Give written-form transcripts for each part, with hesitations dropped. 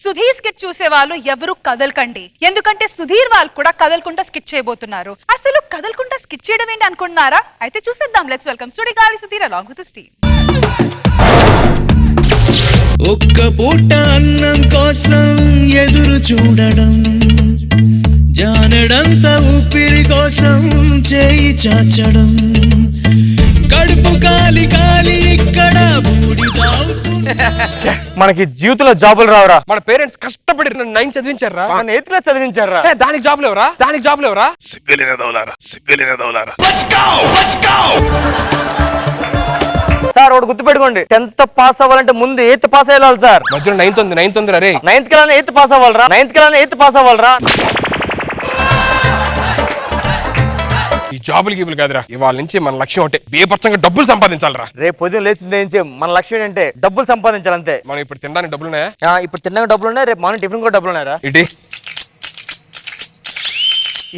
Sudheer skit చూసే వాళ్ళు ఎవరు కదలకండి, ఎందుకంటే సుధీర్ వాళ్ళు కూడా కదలకుండా స్కిట్ చేయబోతున్నారు. అసలు కదలకుండా స్కిట్ చేయడం ఏంటి అనుకుంటున్నారా? అయితే చూసేద్దాం. Let's welcome Sudigali Sudheer along with his team. ఒక్క పూట అన్నం కోసం ఎదురు చూడడం, జానడంత ఊపిరి కోసం చేయి చాచడం, కడుపు కాలి కాలి ఇక్కడ బూడి మనకి జీవితంలో జాబులు రావురా. మన పేరెంట్స్ కష్టపడి 9 చదివించారా, మన 8th క్లాస్ చదివించారా. దానికి జాబ్ లేవరా, దానికి జాబ్ లేవరా. సిగ్గులేని దౌలారా. సార్ ఒకటి గుర్తుపెట్టుకోండి, 10th పాస్ అవ్వాలంటే ముందు 8th పాస్ అయ్యాలి సార్. మధ్యలో 9th ఉంది రే. 9th కల్లా 8th పాస్ అవ్వాలరా. 9th కల్లా 8th పాస్ అవ్వాలరా. ఈ జాబులు గీబులు కాదురా, ఇవాళ నుంచి మన లక్ష్యం ఒకటే, బేపచ్చంగా డబ్బులు సంపాదించాలరా. రేపు పొద్దున లేచి మన లక్ష్యం ఏంటంటే డబ్బులు సంపాదించాలంతే. మనం ఇప్పుడు తినడానికి డబ్బులు ఉన్నాయా? ఇప్పుడు తినడానికి డబ్బులు ఉన్నాయి, రేపు మార్నింగ్ టిఫిన్ కూడా డబ్బులు ఉన్నాయరా. ఇటీ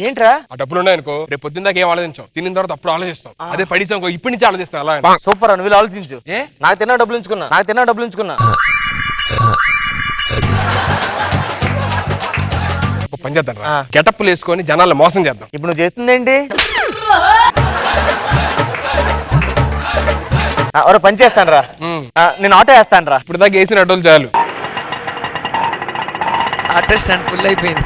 ఏంట్రా ఆ డబ్బులు ఉన్నాయనుకో, రేపు పొద్దున్న దాకా ఏం ఆలోచించాం, తిన్న తర్వాత అప్పుడు ఆలోచిస్తాం. అదే పడిసాం ఇప్పటి నుంచి ఆలోచిస్తాం. అలా సూపర్ అని వీళ్ళు ఆలోచించు. నాకు తిన్న డబ్బులు ఉంచుకున్నా. పని చేద్దాం రా, గెటప్లు వేసుకొని జనాలను మోసం చేద్దాం. ఇప్పుడు నువ్వు చేస్తుంది ఏంటి? పని చేస్తాను రా, నేను ఆటో వేస్తాను రా. ఇప్పుడు దాకా వేసిన అడ్డోలు చాలు. ఆటో స్టాండ్ ఫుల్ అయిపోయింది.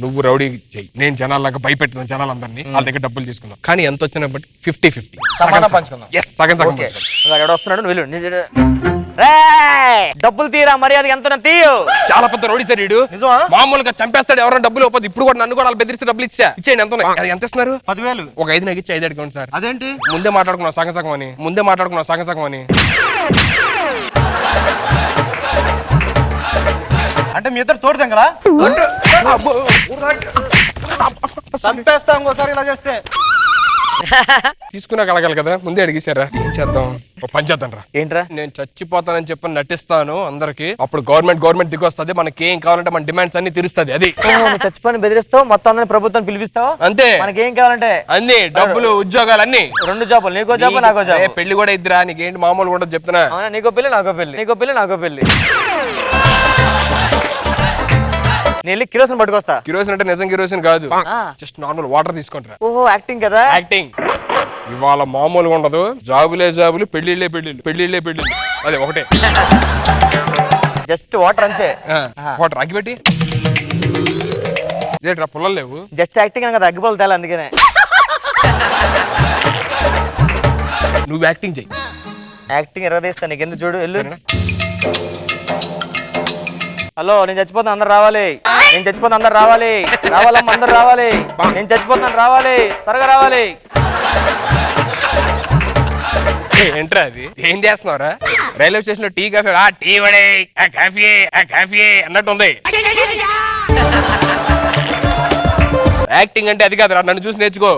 నువ్వు రౌడీ చెయ్యి, నేను జనాలకు భయపెడతాను జనాలందరినీ. వాళ్ళ దగ్గర డబ్బులు తీసుకుందాం, కానీ ఎంత వచ్చినా బట్టి 50-50 సమానం పంచుకుందాం. సగం వస్తున్నాడు నువ్వు డబ్బులు తీరా, మర్యాద ఎంత తీయు. చాలా పెద్ద రౌడీ సార్ వీడు. మామూలుగా చంపేస్తాడు ఎవరైనా డబ్బులు ఇవ్వదు. ఇప్పుడు కూడా నన్ను కూడా బెదిరిస్తే డబ్బులు ఇచ్చేయండి. ఎంత ఇస్తున్నారు? 10,000. ఒక 5 నాకు ఇచ్చి 5 అడగండి సార్. అదేంటి ముందే మాట్లాడుకున్నాం సగం అని. అంటే మీ ఇద్దరు తోడు తెంగరా చంపేస్తా ఇంకోసారి ఇలా చేస్తే. తీసుకున్నా కలగాలి కదా, ముందే అడిగేశారా. ఏం చేద్దాం, పని చేద్దాం రా. ఏంట్రా? నేను చచ్చిపోతానని చెప్పి నటిస్తాను అందరికి. అప్పుడు గవర్నమెంట్ దిగి వస్తుంది, మనకి ఏం కావాలంటే మన డిమాండ్స్ అన్ని తీరుస్తుంది. అది చచ్చిపోయి బెదిరిస్తావు, మొత్తం అందరినీ ప్రభుత్వం పిలిపిస్తావు అంతే. మనకేం కావాలంటే అన్ని డబ్బులు, ఉద్యోగాలు అన్ని. 2 జాబులు, నీకో జాబు నాకో జాబు. పెళ్లి కూడా ఇద్దరా, నీకేంటి మామూలు కూడా చెప్తున్నా. నీకో పెళ్లి నాకో పెళ్లి. నేను కిరోసిన్ పట్టుకొస్తా. కిరోసిన్ అంటే నిజం కిరోసిన్ కాదు, జస్ట్ నార్మల్ వాటర్ తీసుకుంటారా. ఓహో యాక్టింగ్ కదా. యాక్టింగ్ ఇవాళ మామూలుగా ఉండదు. జాబులు పెళ్లిళ్ళే అదే ఒకటే. జస్ట్ వాటర్ అంతే. వాటర్ అగ్గిపెట్టి ఏంట్రా పుల్లలు లేవు. జస్ట్ యాక్టింగ్ కదా, అగ్గిపోలు తేలి. అందుకనే నువ్వు యాక్టింగ్ చెయ్యి. యాక్టింగ్ ఎర్రదీస్తా, నీకు ఎందుకు చూడు. వెళ్ళు. హలో, నేను చచ్చిపోతాను, అందరు రావాలి. రావాలమ్మ, అందరు రావాలి. నేను చచ్చిపోతాను, రావాలి, త్వరగా రావాలి. ఏంట్రా అది? ఏం చేస్తున్నావురా? రైల్వే స్టేషన్ లో టీ కాఫీ అన్నట్టు ఉంది. యాక్టింగ్ అంటే అది కాదురా, నన్ను చూసి నేర్చుకో.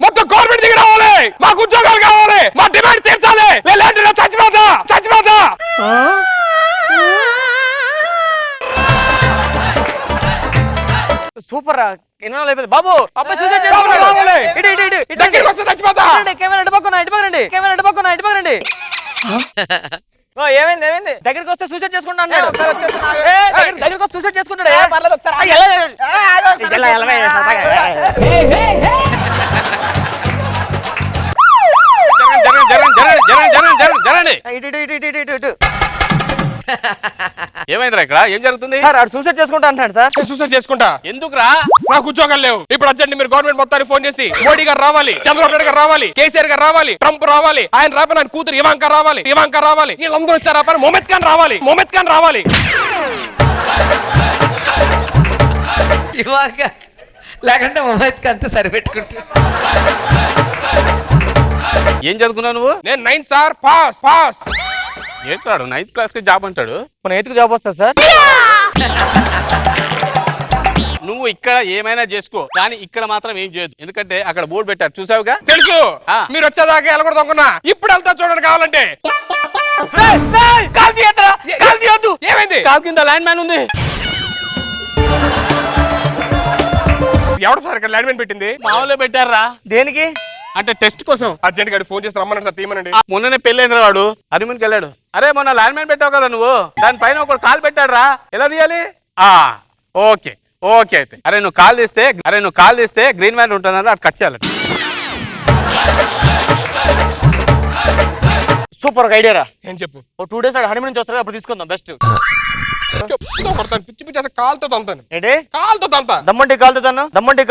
మొత్తం గవర్నమెంట్ దగ్గర రావాలి, మాకు ఉద్యోగాలు కావాలి, మా డిమాండ్ తీర్చాలి. చచ్చిపోతా. సూపర్ అయిపోయింది బాబు. అబ్బాయి సూసైడ్ చేసుకున్నాడు. ఏమైంది? దగ్గరికి వస్తే సూసైడ్ చేసుకుంటా అన్నాడు. దగ్గరికి వస్తే సూసైడ్ చేసుకుంటాడు. ఏమైందిరా ఇక్కడ? ఏం జరుగుతుంది సార్? ఆడు సూసైడ్ చేసుకుంటా అంటాడు సార్. సూసైడ్ చేసుకుంటా ఎందుకురా? నాకు ఉద్యోగాలు లేవు. ఇప్పుడు అర్జెంట్ మీరు గవర్నమెంట్ మొత్తానికి ఫోన్ చేసి మోడీ గారు రావాలి, చంద్రబాబు నాయుడు గారు రావాలి, కేసీఆర్ గారు రావాలి, ట్రంప్ రావాలి, ఆయన రాపని ఆయన కూతురు ఇవాంకా రావాలి, వీళ్ళందరూ వచ్చారు. రాపని మొహమ్మద్ ఖాన్ రావాలి. లేకంటే మొహమ్మద్ ఖాన్ తో సరిపెట్టుకుంటా. ఏం చదువుకున్నావు నువ్వు? నేను 9th సార్, పాస్. ఏంటాడు 9th క్లాస్ కి జాబ్ అంటాడు? 8th జాబ్ వస్తా సార్. నువ్వు ఇక్కడ ఏమైనా చేసుకో, కానీ ఇక్కడ మాత్రం ఏం చేయదు. ఎందుకంటే అక్కడ బోర్డు పెట్టారు, చూసావుగా? తెలుసు. మీరు వచ్చేదాకా వెళ్ళకూడదు అనుకున్నా. ఇప్పుడు వెళ్తా చూడండి కావాలంటే. ఏమైంది? కాల్ కింద లైన్ మ్యాన్ ఉంది. ఎవడు సార్ ఇక్కడ ల్యాండ్ మ్యాన్ పెట్టింది? మామూలుగా పెట్టారా? దేనికి? అంటే టెస్ట్ కోసం అర్జెంట్ గారు ఫోన్ చేసి రమ్మన్నాడు సార్ తీయమనండి. మొన్ననే పెళ్ళైందిరా వాడు హనీమూన్కి వెళ్ళాడు. అరే మొన్న ల్యాండ్ మ్యాన్ పెట్టావు కదా నువ్వు, దానిపైన ఒకడు కాల్ పెట్టాడు రా, ఎలా తీయాలి? ఓకే ఓకే అయితే అరే నువ్వు కాల్ తీస్తే గ్రీన్ మ్యాన్ ఉంటుందని అటు కట్ చేయాలి. సూపర్ ఐడియా రా. ఏం చెప్పు? ఓ 2 days హనీమూన్ నుంచి వస్తారు అప్పుడు తీసుకుందాం బెస్ట్. కొడతాను పిచ్చి పిచ్చి అసలు కాలుతో తంతాను. ఏంటి కాలుతో తంతా. దమ్మంటి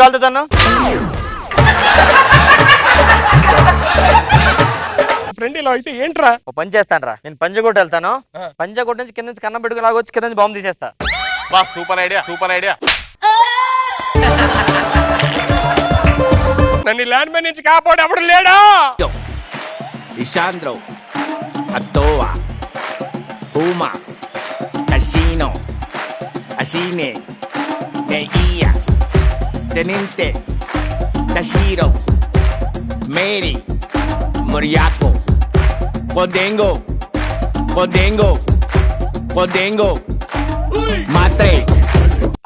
కాలుతాను ఫ్రెండ్ ఇలా అయితే ఏంట్రా? ఓ పని చేస్తాను రా, నేను పంజగుట్ట వెళ్తాను. పంజగుట్ట నుంచి కింద నుంచి కన్నం పెట్టుకుని లాగొచ్చి కింద నుంచి బాంబు తీసేస్తా. బా సూపర్ ఐడియా. నన్ను ల్యాండ్ మ్యాన్ నుంచి కాపాడు ఎవడు లేడా? Lisandro, Atoa, Puma, Casino, Asine, Neia, Teniente, Tashiro, Mary, Moriaco, Podengo, Matre.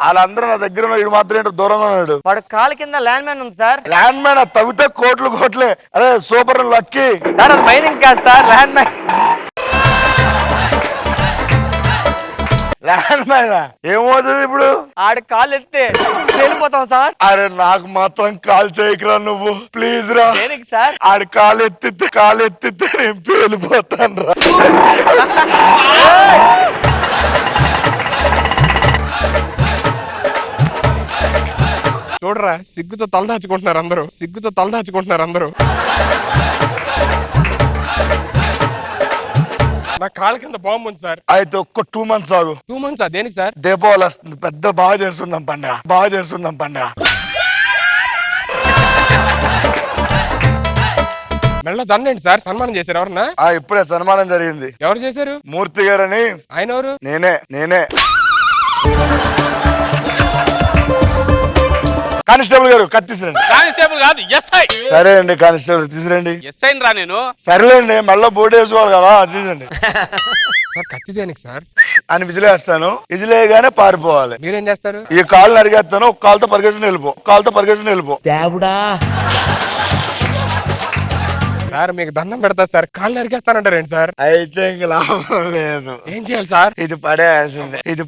వాళ్ళందరూ నా దగ్గర ఉన్న వీడు మాత్రం ఏంటో దూరంగా ఉన్నాడు. వాడు కాలు కింద ల్యాండ్ మ్యాన్ ఉంది సార్. ల్యాండ్ మ్యాన్ తవ్వితే కోట్లే. అరే సూపర్ లక్కీ. సార్ అది మైనింగ్ కాదు sir, landmine. Landmine ఏమవుతుంది ఇప్పుడు? ఆడి కాలు ఎత్తే వెళ్ళిపోతాం సార్. అరే నాకు మాత్రం కాల్ చేయకురా నువ్వు ప్లీజ్ రా. దేనికి సార్? ఆడి కాలు ఎత్తితే నేను పేలిపోతాను రా. చూడరా సిగ్గుతో తలదాచుకుంటున్నారు అందరూ. నా కాళ్ళ కింద బాంబు ఉంది సార్. అయితే ఒక్క 2 months ఆగు. 2 months దేనికి సార్? దీపావళి వస్తుంది, పెద్ద బాగా చేస్తుందాం పండుగ. మెళ్ళ దండండి సార్. సన్మానం చేశారు ఎవరన్నా? ఇప్పుడే సన్మానం జరిగింది. ఎవరు చేశారు? మూర్తి గారని. ఆయన ఎవరు? నేనే కానిస్టేబుల్ గారు కత్తి తీసురండి. కానిస్టేబుల్ కాదు ఎస్ఐ. సరే అండి కానిస్టేబుల్ తీసురండి. ఎస్ఐ రా నేను. సరేలేండి మళ్ళీ బోర్డు వేసుకోవాలి కదా, అది తీసండి. సార్ కత్తి దేనికి సార్? అని విజిలేస్తాను, విజిలేయగానే పారిపోవాలి. మీరేం చేస్తారు? ఈ కాళ్ళు నరిగేస్తాను, ఒక కాలుతో పరిగెట్టుని వెళ్ళిపో. సార్ మీకు దండం పెడతా సార్, కాళ్ళు నరికేస్తానంటారేంటి సార్? అయితే ఇంక లాభం లేదు. ఏం చేయాలి సార్? ఇది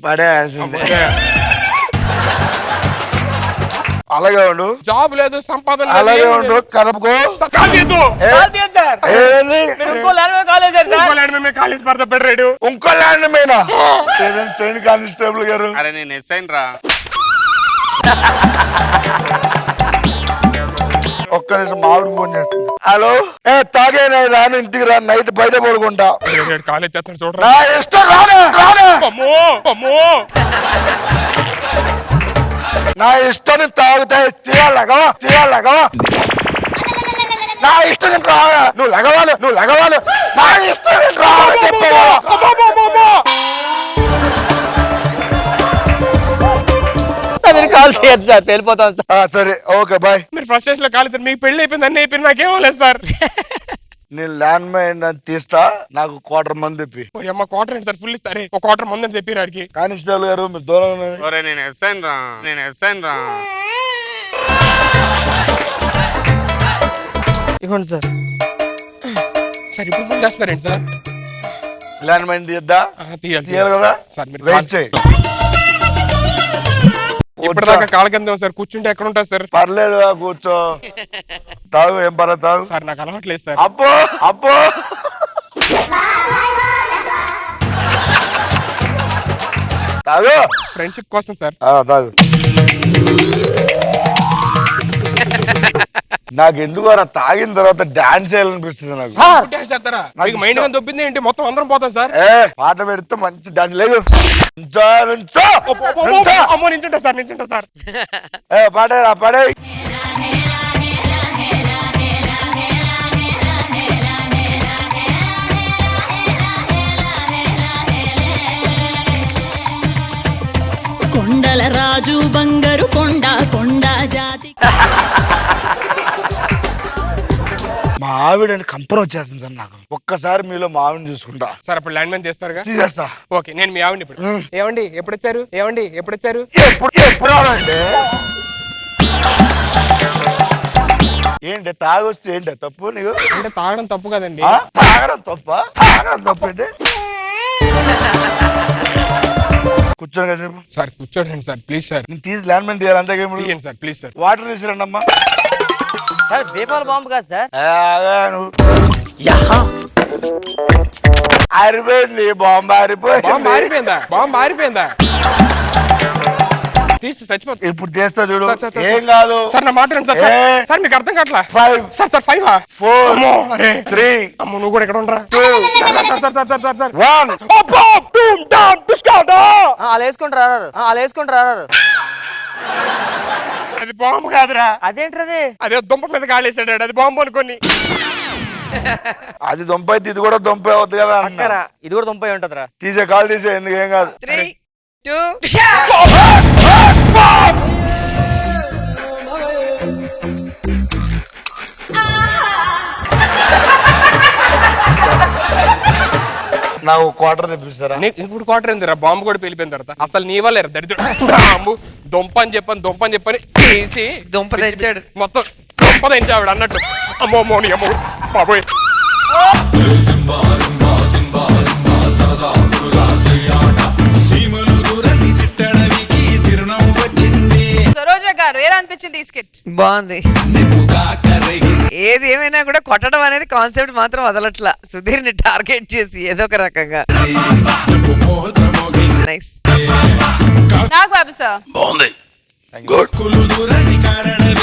పడేయాల్సిందే. అలాగే ఉండు, జాబ్ లేదు, సంపాదన లేదు, అలాగే ఏమీ ఉండు. లేదు. కలుపుకో. సార్, కాలు తీయద్దు. సార్ ఏంది? మీరు ఇంకో ల్యాండ్ మ్యాన్ కాల్ చేశారు సార్. ఇంకో ల్యాండ్ మీద కాలేజ్ పడతా పెట్టాడు. ఇంకో ల్యాండ్ మీద చేయండి కానిస్టేబుల్ గారు. అరే నేను ఎస్ఐ రా. ఒక్క నిమిషం మావిడి ఫోన్ చేస్తుంది. హలో తాగే రాను, ఇంటికి రా, నైట్ బయట పడుకుంటా. కాలేజ్ చేస్తాను చూడరా. నా ఇష్టం రాను. అమ్మో నా ఇష్టం తాగుతా తీయాలగా. నా ఇష్టం నువ్వు లగవాలి. నా ఇష్టం మీరు కాల్ చేయొద్దు సార్, వెళ్ళిపోతాం సార్. సరే ఓకే బాయ్. మీరు ఫ్రస్ట్రేషన్ లో కాలేదు సార్. మీకు పెళ్లి అయిపోయింది, అన్ని అయిపోయింది, నాకేమో లేదు సార్. నేను ల్యాండ్ మైన్ తీస్తా, నాకు 1/4 మంది తెప్పి. అమ్మ క్వార్టర్ ఏంటి సార్? ఫుల్ ఇస్తారే, ఒక 1/4 మంది అని చెప్పి రాడికి. కానిస్టేబుల్ గారు మీరు దూరంగా ఒరే నేను ఎస్ఐ రా. ఇవ్వండి సార్. సార్ ఇప్పుడు ఫోన్ చేస్తారేంటి సార్? ల్యాండ్ మైన్ తీయద్దా? తీయాలి కదా. సార్ మీరు వెయిట్ చేయి. ఇప్పటిదాకా కాళ్ళ కింద సార్, కూర్చుంటే ఎక్కడ ఉంటారు సార్? పర్లేదు కూర్చో, తాగు, ఏం పర్లేదు తాగు. సార్ నాకు అలవాట్లేదు సార్. అబ్బో తాగు. ఫ్రెండ్షిప్ కోసం సార్. తాగు. నాకు ఎందుకు తాగిన తర్వాత డాన్స్ చేయాలనిపిస్తుంది నాకు. మీకు మైండ్ గా దొబ్బింది ఏంటి? మొత్తం అందరం పోతాం సార్. పాట పెడితే మంచి డాన్స్ లేదు. అమ్మో నించుంటా సార్. పాడే. కొండల రాజు బంగారు కొండ జాతి. మా ఆవిడని కంపరం వచ్చేస్తుంది సార్ నాకు. ఒక్కసారి మీలో మా ఆవిడని చూసుకుంటా సార్. అప్పుడు ల్యాండ్ మ్యాన్ తీస్తారుగా? తీసేస్తా. ఓకే, నేను మీ ఆవిడని ఇప్పుడు. ఏమండి ఎప్పుడు వచ్చారు? ఎప్పుడు రావండి? ఏంటి తాగొచ్చు ఏంటి తప్పు నీకు అంటే తాగడం తప్పు కదండి. తాగడం తప్ప తాగడం తప్పేంటి కూర్చోండి కదా చెప్పు సార్ కూర్చోండి సార్ ప్లీజ్ సార్. నేను తీసి ల్యాండ్ మైన్ తీయాలి అంతే తీయండి సార్ ప్లీజ్ సార్. వాటర్ తీసుకురండి అమ్మా సార్ దీపాల బాంబు కాదు సార్. నువ్వు ఆరిపోయింది బాంబు బాంబు ఆరిపోయింది ఆరిపోయిందా తీసి చచ్చిపోతుంది. ఇప్పుడు చేస్తా చూడు సార్, సార్, సార్, ఏం కాదు సార్ నా మాట వినండి సార్. ఏ? సార్ మీకు అర్థం కావట్లా 5 సార్. 5 4 అరే 3 అమ్మో నువ్వు కూడా ఇక్కడ ఉండరా 2 సార్. 1 అలా వేసుకుంటారు అది బాంబు కాదురా. అదేంటది? అదే దుంప మీద కాళేసాడు అది బాంబు అనుకోని. అది దొంప అయితే ఇది కూడా దొంప అవుతుంది కదా అన్న. అక్కరా ఇది కూడా దొంపై ఉంటదిరా. తీసే కాల్ తీసే ఎందుకు ఏం కాదు 3, 2 నాకు క్వార్టర్ తెప్పిస్తారా ఇప్పుడు క్వార్టర్ ఏందిరా బాంబు కూడా పేలిపోయిన తర్వాత అసలు నీ వల్ల దరిద్రుడు బాంబు దుంప అని చెప్పని తీసి దుంప తెచ్చాడు. మొత్తం దుంప తెంచావిడ అన్నట్టు. అమ్మో మోని అమ్మో బాబోయ్. సరోజ గారు ఎలా అనిపించింది ఈ స్కిట్? బాగుంది. ఏది ఏమైనా కూడా కొట్టడం అనేది కాన్సెప్ట్ మాత్రం వదలట్లా సుధీర్ ని టార్గెట్ చేసి ఏదో ఒక రకంగా. నైస్. నాకు బాబు సార్ బాగుంది